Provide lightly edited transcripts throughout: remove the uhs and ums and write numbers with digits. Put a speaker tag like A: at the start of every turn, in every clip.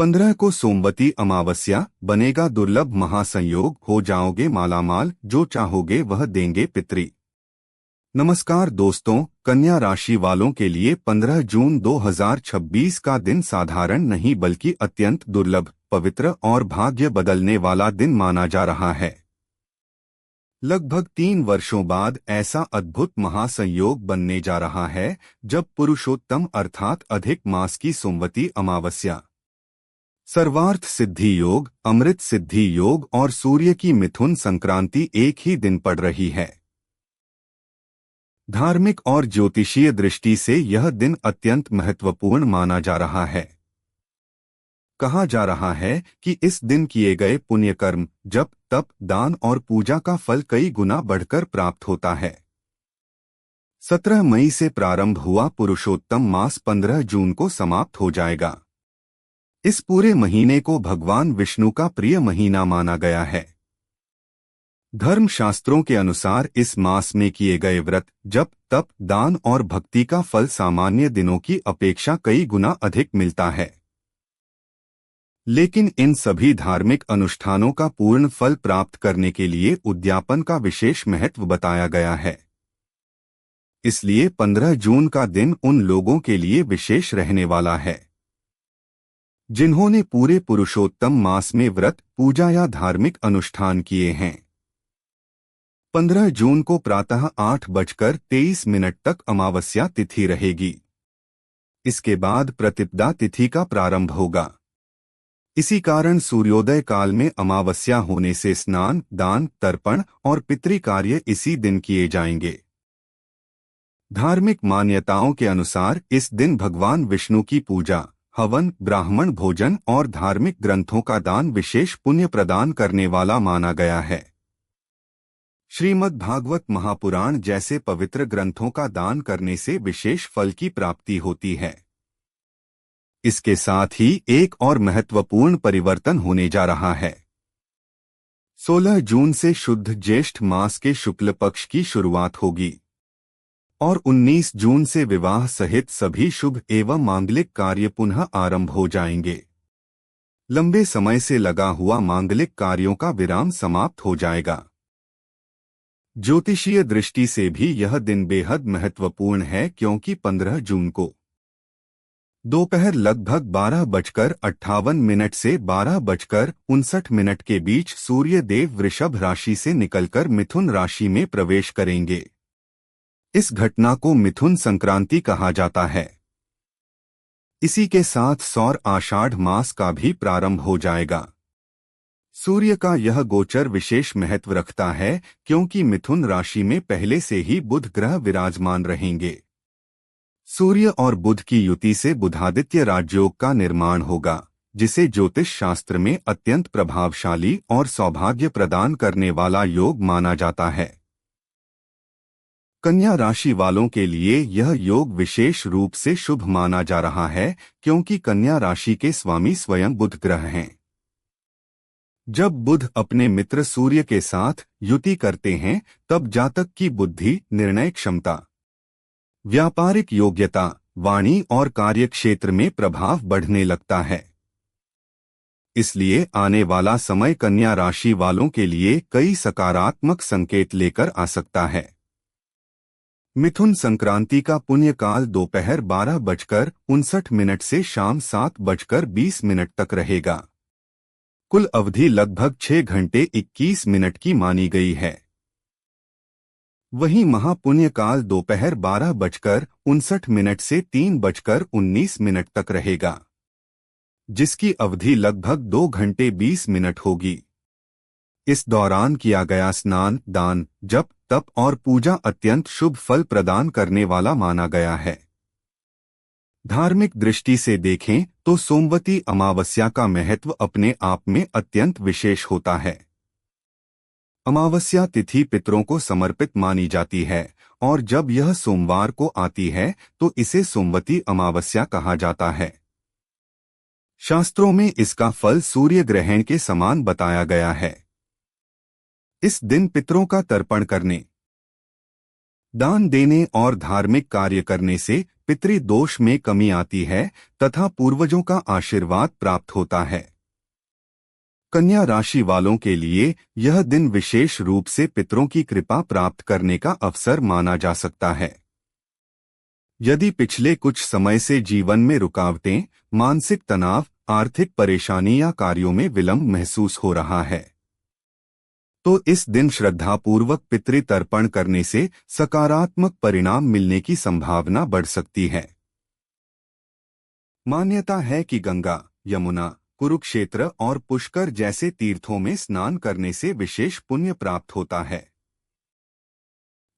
A: 15 को सोमवती अमावस्या, बनेगा दुर्लभ महासंयोग, हो जाओगे मालामाल, जो चाहोगे वह देंगे पितरी। नमस्कार दोस्तों, कन्या राशि वालों के लिए 15 जून 2026 का दिन साधारण नहीं बल्कि अत्यंत दुर्लभ, पवित्र और भाग्य बदलने वाला दिन माना जा रहा है। लगभग 3 वर्षों बाद ऐसा अद्भुत महासंयोग बनने जा रहा है जब पुरुषोत्तम अर्थात अधिक मास की सोमवती अमावस्या, सर्वार्थ सिद्धि योग, अमृत सिद्धि योग और सूर्य की मिथुन संक्रांति एक ही दिन पड़ रही है। धार्मिक और ज्योतिषीय दृष्टि से यह दिन अत्यंत महत्वपूर्ण माना जा रहा है। कहा जा रहा है कि इस दिन किए गए पुण्य कर्म, जप, तप, दान और पूजा का फल कई गुना बढ़कर प्राप्त होता है। 17 मई से प्रारंभ हुआ पुरुषोत्तम मास 15 जून को समाप्त हो जाएगा। इस पूरे महीने को भगवान विष्णु का प्रिय महीना माना गया है। धर्म शास्त्रों के अनुसार इस मास में किए गए व्रत, जप, तप, दान और भक्ति का फल सामान्य दिनों की अपेक्षा कई गुना अधिक मिलता है। लेकिन इन सभी धार्मिक अनुष्ठानों का पूर्ण फल प्राप्त करने के लिए उद्यापन का विशेष महत्व बताया गया है। इसलिए 15 जून का दिन उन लोगों के लिए विशेष रहने वाला है जिन्होंने पूरे पुरुषोत्तम मास में व्रत, पूजा या धार्मिक अनुष्ठान किए हैं। 15 जून को प्रातः 8:23 तक अमावस्या तिथि रहेगी। इसके बाद प्रतिपदा तिथि का प्रारंभ होगा। इसी कारण सूर्योदय काल में अमावस्या होने से स्नान, दान, तर्पण और पितृ कार्य इसी दिन किए जाएंगे। धार्मिक मान्यताओं के अनुसार इस दिन भगवान विष्णु की पूजा, हवन, ब्राह्मण भोजन और धार्मिक ग्रंथों का दान विशेष पुण्य प्रदान करने वाला माना गया है। श्रीमद् भागवत महापुराण जैसे पवित्र ग्रंथों का दान करने से विशेष फल की प्राप्ति होती है। इसके साथ ही एक और महत्वपूर्ण परिवर्तन होने जा रहा है। 16 जून से शुद्ध ज्येष्ठ मास के शुक्ल पक्ष की शुरुआत होगी और 19 जून से विवाह सहित सभी शुभ एवं मांगलिक कार्य पुनः आरंभ हो जाएंगे। लंबे समय से लगा हुआ मांगलिक कार्यों का विराम समाप्त हो जाएगा। ज्योतिषीय दृष्टि से भी यह दिन बेहद महत्वपूर्ण है क्योंकि 15 जून को दोपहर लगभग 12:58 से 12:59 के बीच सूर्य देव वृषभ राशि से निकलकर मिथुन राशि में प्रवेश करेंगे। इस घटना को मिथुन संक्रांति कहा जाता है। इसी के साथ सौर आषाढ़ मास का भी प्रारंभ हो जाएगा। सूर्य का यह गोचर विशेष महत्व रखता है क्योंकि मिथुन राशि में पहले से ही बुध ग्रह विराजमान रहेंगे। सूर्य और बुध की युति से बुधादित्य राजयोग का निर्माण होगा, जिसे ज्योतिष शास्त्र में अत्यंत प्रभावशाली और सौभाग्य प्रदान करने वाला योग माना जाता है। कन्या राशि वालों के लिए यह योग विशेष रूप से शुभ माना जा रहा है क्योंकि कन्या राशि के स्वामी स्वयं बुध ग्रह हैं। जब बुध अपने मित्र सूर्य के साथ युति करते हैं तब जातक की बुद्धि, निर्णय क्षमता, व्यापारिक योग्यता, वाणी और कार्यक्षेत्र में प्रभाव बढ़ने लगता है। इसलिए आने वाला समय कन्या राशि वालों के लिए कई सकारात्मक संकेत लेकर आ सकता है। मिथुन संक्रांति का पुण्य काल दोपहर 12:59 से शाम 7:20 तक रहेगा। कुल अवधि लगभग 6 घंटे 21 मिनट की मानी गई है। वहीं महापुण्य काल दोपहर 12:59 से 3:19 तक रहेगा, जिसकी अवधि लगभग 2 घंटे 20 मिनट होगी। इस दौरान किया गया स्नान, दान, जप, तप और पूजा अत्यंत शुभ फल प्रदान करने वाला माना गया है। धार्मिक दृष्टि से देखें तो सोमवती अमावस्या का महत्व अपने आप में अत्यंत विशेष होता है। अमावस्या तिथि पितरों को समर्पित मानी जाती है और जब यह सोमवार को आती है तो इसे सोमवती अमावस्या कहा जाता है। शास्त्रों में इसका फल सूर्य ग्रहण के समान बताया गया है। इस दिन पितरों का तर्पण करने, दान देने और धार्मिक कार्य करने से पितृदोष में कमी आती है तथा पूर्वजों का आशीर्वाद प्राप्त होता है। कन्या राशि वालों के लिए यह दिन विशेष रूप से पितरों की कृपा प्राप्त करने का अवसर माना जा सकता है। यदि पिछले कुछ समय से जीवन में रुकावटें, मानसिक तनाव, आर्थिक परेशानी या कार्यों में विलंब महसूस हो रहा है, तो इस दिन श्रद्धापूर्वक पितृतर्पण करने से सकारात्मक परिणाम मिलने की संभावना बढ़ सकती है। मान्यता है कि गंगा, यमुना, कुरुक्षेत्र और पुष्कर जैसे तीर्थों में स्नान करने से विशेष पुण्य प्राप्त होता है।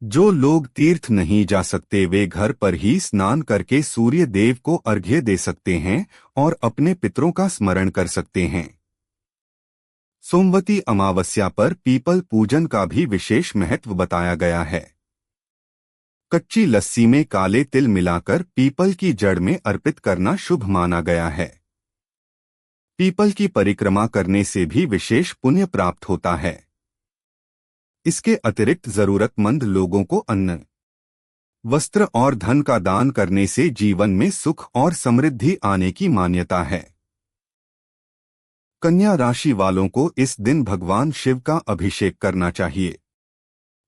A: जो लोग तीर्थ नहीं जा सकते वे घर पर ही स्नान करके सूर्य देव को अर्घ्य दे सकते हैं और अपने पितरों का स्मरण कर सकते हैं। सोमवती अमावस्या पर पीपल पूजन का भी विशेष महत्व बताया गया है। कच्ची लस्सी में काले तिल मिलाकर पीपल की जड़ में अर्पित करना शुभ माना गया है। पीपल की परिक्रमा करने से भी विशेष पुण्य प्राप्त होता है। इसके अतिरिक्त जरूरतमंद लोगों को अन्न, वस्त्र और धन का दान करने से जीवन में सुख और समृद्धि आने की मान्यता है। कन्या राशि वालों को इस दिन भगवान शिव का अभिषेक करना चाहिए,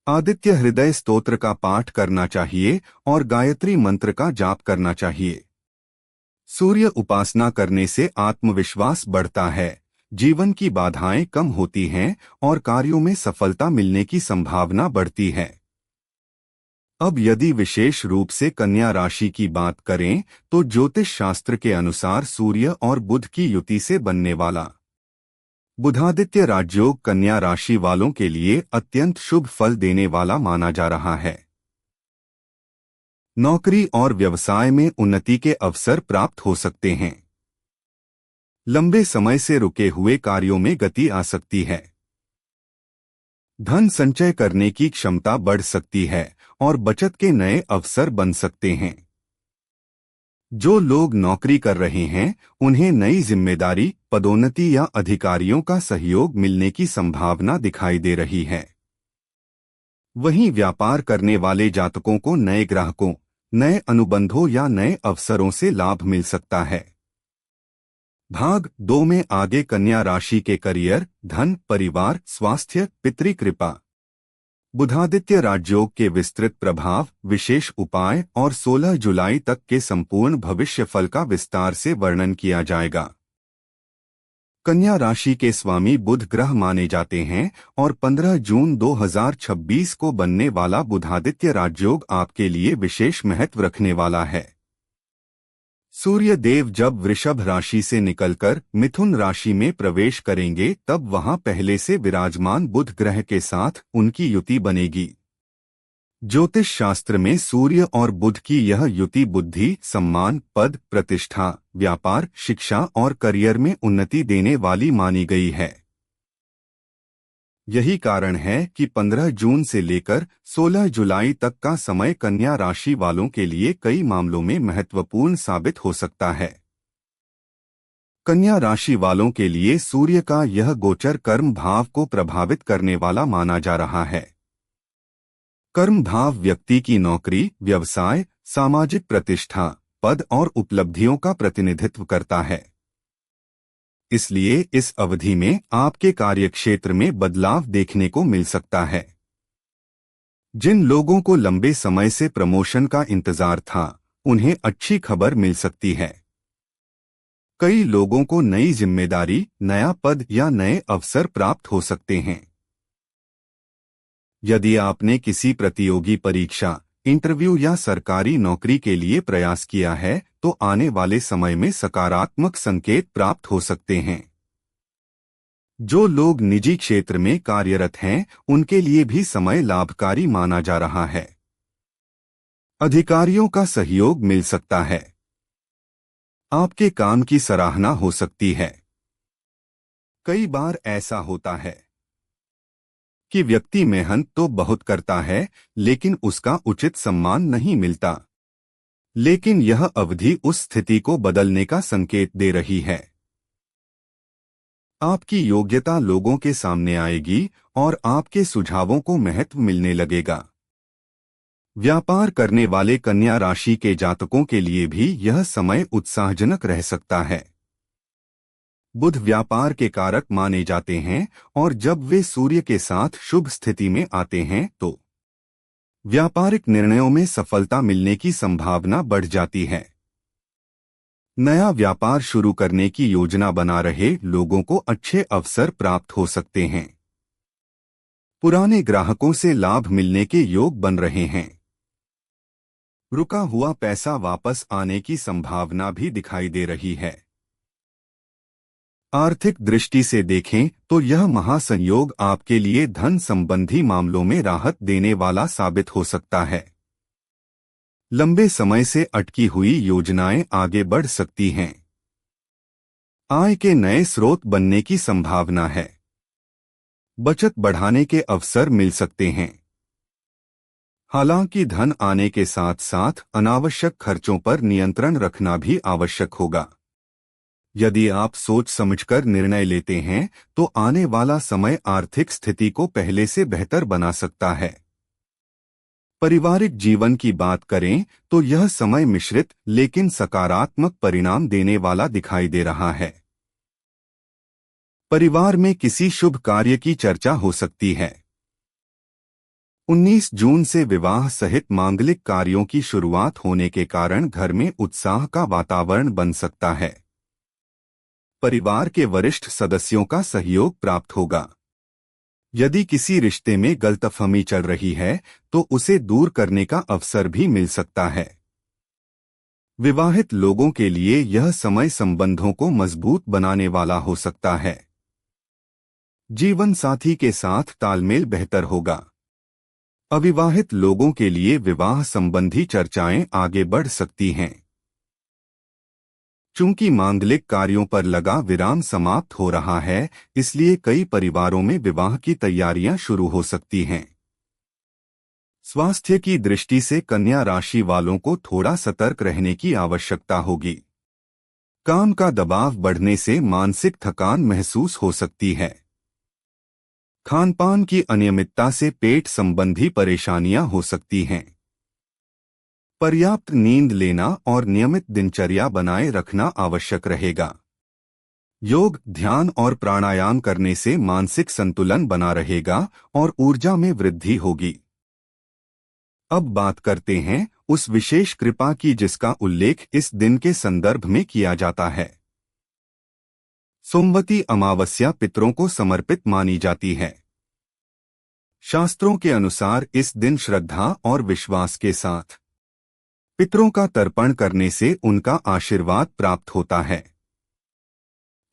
A: आदित्य हृदय स्तोत्र का पाठ करना चाहिए और गायत्री मंत्र का जाप करना चाहिए। सूर्य उपासना करने से आत्मविश्वास बढ़ता है, जीवन की बाधाएं कम होती हैं और कार्यों में सफलता मिलने की संभावना बढ़ती है। अब यदि विशेष रूप से कन्या राशि की बात करें तो ज्योतिष शास्त्र के अनुसार सूर्य और बुध की युति से बनने वाला बुधादित्य राजयोग कन्या राशि वालों के लिए अत्यंत शुभ फल देने वाला माना जा रहा है। नौकरी और व्यवसाय में उन्नति के अवसर प्राप्त हो सकते हैं। लंबे समय से रुके हुए कार्यों में गति आ सकती है। धन संचय करने की क्षमता बढ़ सकती है और बचत के नए अवसर बन सकते हैं। जो लोग नौकरी कर रहे हैं उन्हें नई जिम्मेदारी, पदोन्नति या अधिकारियों का सहयोग मिलने की संभावना दिखाई दे रही है। वहीं व्यापार करने वाले जातकों को नए ग्राहकों, नए अनुबंधों या नए अवसरों से लाभ मिल सकता है। भाग 2 में आगे कन्या राशि के करियर, धन, परिवार, स्वास्थ्य, पितृकृपा, बुधादित्य राजयोग के विस्तृत प्रभाव, विशेष उपाय और 16 जुलाई तक के संपूर्ण भविष्यफल का विस्तार से वर्णन किया जाएगा। कन्या राशि के स्वामी बुध ग्रह माने जाते हैं और 15 जून 2026 को बनने वाला बुधादित्य राजयोग आपके लिए विशेष महत्व रखने वाला है। सूर्य देव जब वृषभ राशि से निकलकर मिथुन राशि में प्रवेश करेंगे तब वहां पहले से विराजमान बुध ग्रह के साथ उनकी युति बनेगी। ज्योतिष शास्त्र में सूर्य और बुध की यह युति बुद्धि, सम्मान, पद, प्रतिष्ठा, व्यापार, शिक्षा और करियर में उन्नति देने वाली मानी गई है। यही कारण है कि 15 जून से लेकर 16 जुलाई तक का समय कन्या राशि वालों के लिए कई मामलों में महत्वपूर्ण साबित हो सकता है। कन्या राशि वालों के लिए सूर्य का यह गोचर कर्म भाव को प्रभावित करने वाला माना जा रहा है। कर्म भाव व्यक्ति की नौकरी, व्यवसाय, सामाजिक प्रतिष्ठा, पद और उपलब्धियों का प्रतिनिधित्व करता है। इसलिए इस अवधि में आपके कार्यक्षेत्र में बदलाव देखने को मिल सकता है। जिन लोगों को लंबे समय से प्रमोशन का इंतजार था, उन्हें अच्छी खबर मिल सकती है। कई लोगों को नई जिम्मेदारी, नया पद या नए अवसर प्राप्त हो सकते हैं। यदि आपने किसी प्रतियोगी परीक्षा, इंटरव्यू या सरकारी नौकरी के लिए प्रयास किया है तो आने वाले समय में सकारात्मक संकेत प्राप्त हो सकते हैं। जो लोग निजी क्षेत्र में कार्यरत हैं उनके लिए भी समय लाभकारी माना जा रहा है। अधिकारियों का सहयोग मिल सकता है। आपके काम की सराहना हो सकती है। कई बार ऐसा होता है कि व्यक्ति मेहनत तो बहुत करता है लेकिन उसका उचित सम्मान नहीं मिलता। लेकिन यह अवधि उस स्थिति को बदलने का संकेत दे रही है। आपकी योग्यता लोगों के सामने आएगी और आपके सुझावों को महत्व मिलने लगेगा। व्यापार करने वाले कन्या राशि के जातकों के लिए भी यह समय उत्साहजनक रह सकता है। बुध व्यापार के कारक माने जाते हैं और जब वे सूर्य के साथ शुभ स्थिति में आते हैं तो व्यापारिक निर्णयों में सफलता मिलने की संभावना बढ़ जाती है। नया व्यापार शुरू करने की योजना बना रहे लोगों को अच्छे अवसर प्राप्त हो सकते हैं। पुराने ग्राहकों से लाभ मिलने के योग बन रहे हैं। रुका हुआ पैसा वापस आने की संभावना भी दिखाई दे रही है। आर्थिक दृष्टि से देखें तो यह महासंयोग आपके लिए धन संबंधी मामलों में राहत देने वाला साबित हो सकता है। लंबे समय से अटकी हुई योजनाएं आगे बढ़ सकती हैं। आय के नए स्रोत बनने की संभावना है। बचत बढ़ाने के अवसर मिल सकते हैं। हालांकि धन आने के साथ साथ अनावश्यक खर्चों पर नियंत्रण रखना भी आवश्यक होगा। यदि आप सोच समझकर निर्णय लेते हैं तो आने वाला समय आर्थिक स्थिति को पहले से बेहतर बना सकता है। पारिवारिक जीवन की बात करें तो यह समय मिश्रित लेकिन सकारात्मक परिणाम देने वाला दिखाई दे रहा है। परिवार में किसी शुभ कार्य की चर्चा हो सकती है। 19 जून से विवाह सहित मांगलिक कार्यों की शुरुआत होने के कारण घर में उत्साह का वातावरण बन सकता है। परिवार के वरिष्ठ सदस्यों का सहयोग प्राप्त होगा। यदि किसी रिश्ते में गलतफहमी चल रही है तो उसे दूर करने का अवसर भी मिल सकता है। विवाहित लोगों के लिए यह समय संबंधों को मजबूत बनाने वाला हो सकता है। जीवन साथी के साथ तालमेल बेहतर होगा। अविवाहित लोगों के लिए विवाह संबंधी चर्चाएं आगे बढ़ सकती हैं। चूंकि मांगलिक कार्यों पर लगा विराम समाप्त हो रहा है, इसलिए कई परिवारों में विवाह की तैयारियां शुरू हो सकती हैं। स्वास्थ्य की दृष्टि से कन्या राशि वालों को थोड़ा सतर्क रहने की आवश्यकता होगी। काम का दबाव बढ़ने से मानसिक थकान महसूस हो सकती है। खानपान की अनियमितता से पेट संबंधी परेशानियां हो सकती हैं। पर्याप्त नींद लेना और नियमित दिनचर्या बनाए रखना आवश्यक रहेगा। योग, ध्यान और प्राणायाम करने से मानसिक संतुलन बना रहेगा और ऊर्जा में वृद्धि होगी। अब बात करते हैं उस विशेष कृपा की जिसका उल्लेख इस दिन के संदर्भ में किया जाता है। सोमवती अमावस्या पितरों को समर्पित मानी जाती है। शास्त्रों के अनुसार इस दिन श्रद्धा और विश्वास के साथ पितरों का तर्पण करने से उनका आशीर्वाद प्राप्त होता है।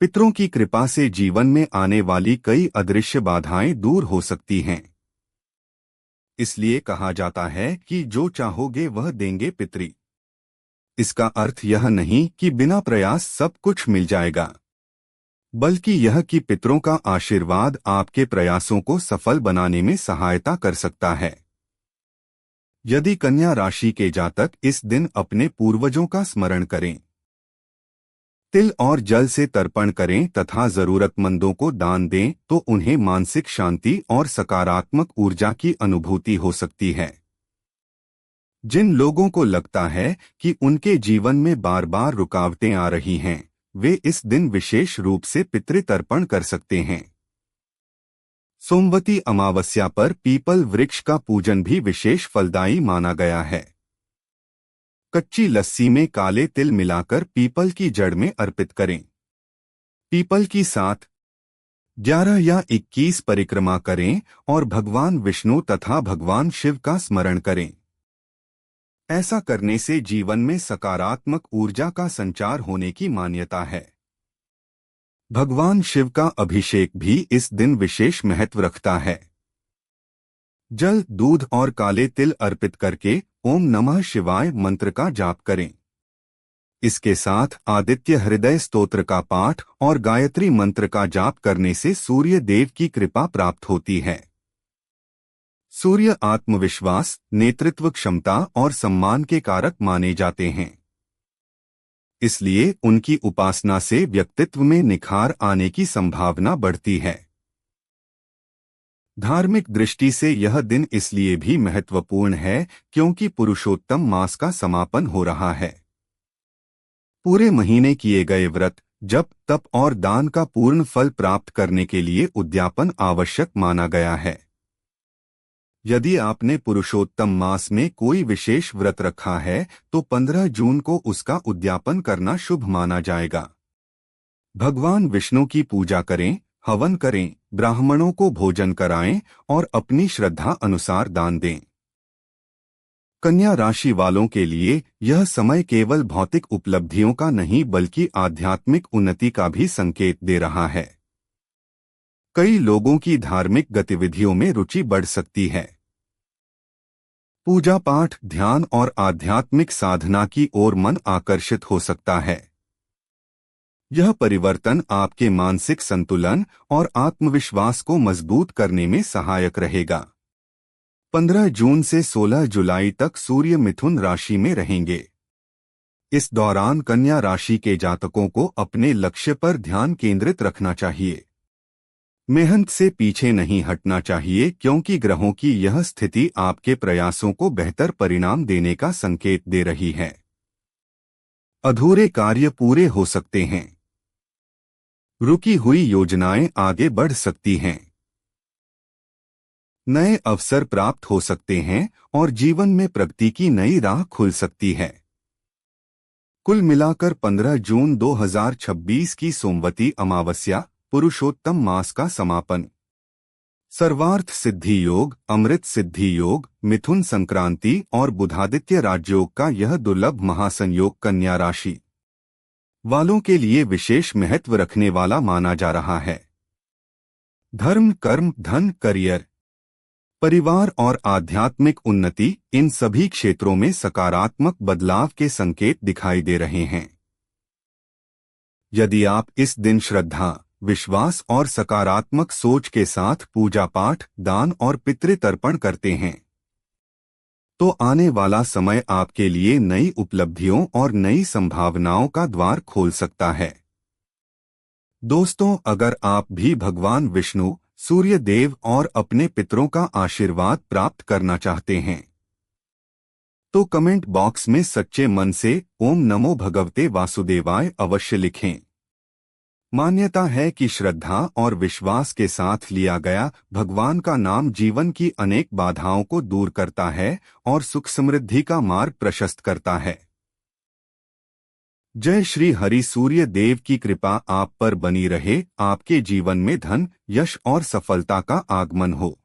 A: पितरों की कृपा से जीवन में आने वाली कई अदृश्य बाधाएं दूर हो सकती हैं। इसलिए कहा जाता है कि जो चाहोगे वह देंगे पितरी। इसका अर्थ यह नहीं कि बिना प्रयास सब कुछ मिल जाएगा, बल्कि यह कि पितरों का आशीर्वाद आपके प्रयासों को सफल बनाने में सहायता कर सकता है। यदि कन्या राशि के जातक इस दिन अपने पूर्वजों का स्मरण करें, तिल और जल से तर्पण करें तथा जरूरतमंदों को दान दें तो उन्हें मानसिक शांति और सकारात्मक ऊर्जा की अनुभूति हो सकती है। जिन लोगों को लगता है कि उनके जीवन में बार बार रुकावटें आ रही हैं, वे इस दिन विशेष रूप से पितृतर्पण कर सकते हैं। सोमवती अमावस्या पर पीपल वृक्ष का पूजन भी विशेष फलदायी माना गया है। कच्ची लस्सी में काले तिल मिलाकर पीपल की जड़ में अर्पित करें। पीपल की 7, 11 या 21 परिक्रमा करें और भगवान विष्णु तथा भगवान शिव का स्मरण करें। ऐसा करने से जीवन में सकारात्मक ऊर्जा का संचार होने की मान्यता है। भगवान शिव का अभिषेक भी इस दिन विशेष महत्व रखता है। जल, दूध और काले तिल अर्पित करके ओम नमः शिवाय मंत्र का जाप करें। इसके साथ आदित्य हृदय स्तोत्र का पाठ और गायत्री मंत्र का जाप करने से सूर्य देव की कृपा प्राप्त होती है। सूर्य आत्मविश्वास, नेतृत्व क्षमता और सम्मान के कारक माने जाते हैं। इसलिए उनकी उपासना से व्यक्तित्व में निखार आने की संभावना बढ़ती है। धार्मिक दृष्टि से यह दिन इसलिए भी महत्वपूर्ण है क्योंकि पुरुषोत्तम मास का समापन हो रहा है। पूरे महीने किए गए व्रत, जप, तप और दान का पूर्ण फल प्राप्त करने के लिए उद्यापन आवश्यक माना गया है। यदि आपने पुरुषोत्तम मास में कोई विशेष व्रत रखा है तो 15 जून को उसका उद्यापन करना शुभ माना जाएगा। भगवान विष्णु की पूजा करें, हवन करें, ब्राह्मणों को भोजन कराएं और अपनी श्रद्धा अनुसार दान दें। कन्या राशि वालों के लिए यह समय केवल भौतिक उपलब्धियों का नहीं बल्कि आध्यात्मिक उन्नति का भी संकेत दे रहा है। कई लोगों की धार्मिक गतिविधियों में रुचि बढ़ सकती है। पूजा पाठ, ध्यान और आध्यात्मिक साधना की ओर मन आकर्षित हो सकता है। यह परिवर्तन आपके मानसिक संतुलन और आत्मविश्वास को मजबूत करने में सहायक रहेगा। 15 जून से 16 जुलाई तक सूर्य मिथुन राशि में रहेंगे। इस दौरान कन्या राशि के जातकों को अपने लक्ष्य पर ध्यान केंद्रित रखना चाहिए। मेहनत से पीछे नहीं हटना चाहिए क्योंकि ग्रहों की यह स्थिति आपके प्रयासों को बेहतर परिणाम देने का संकेत दे रही है। अधूरे कार्य पूरे हो सकते हैं। रुकी हुई योजनाएं आगे बढ़ सकती हैं। नए अवसर प्राप्त हो सकते हैं और जीवन में प्रगति की नई राह खुल सकती है। कुल मिलाकर 15 जून 2026 की सोमवती अमावस्या, पुरुषोत्तम मास का समापन, सर्वार्थ सिद्धि योग, अमृत सिद्धि योग, मिथुन संक्रांति और बुधादित्य राजयोग का यह दुर्लभ महासंयोग कन्या राशि वालों के लिए विशेष महत्व रखने वाला माना जा रहा है। धर्म, कर्म, धन, करियर, परिवार और आध्यात्मिक उन्नति, इन सभी क्षेत्रों में सकारात्मक बदलाव के संकेत दिखाई दे रहे हैं। यदि आप इस दिन श्रद्धा, विश्वास और सकारात्मक सोच के साथ पूजा पाठ, दान और पितृतर्पण करते हैं तो आने वाला समय आपके लिए नई उपलब्धियों और नई संभावनाओं का द्वार खोल सकता है। दोस्तों, अगर आप भी भगवान विष्णु, सूर्य देव और अपने पितरों का आशीर्वाद प्राप्त करना चाहते हैं तो कमेंट बॉक्स में सच्चे मन से ओम नमो भगवते वासुदेवाय अवश्य लिखें। मान्यता है कि श्रद्धा और विश्वास के साथ लिया गया भगवान का नाम जीवन की अनेक बाधाओं को दूर करता है और सुख समृद्धि का मार्ग प्रशस्त करता है। जय श्री हरि। सूर्य देव की कृपा आप पर बनी रहे, आपके जीवन में धन, यश और सफलता का आगमन हो।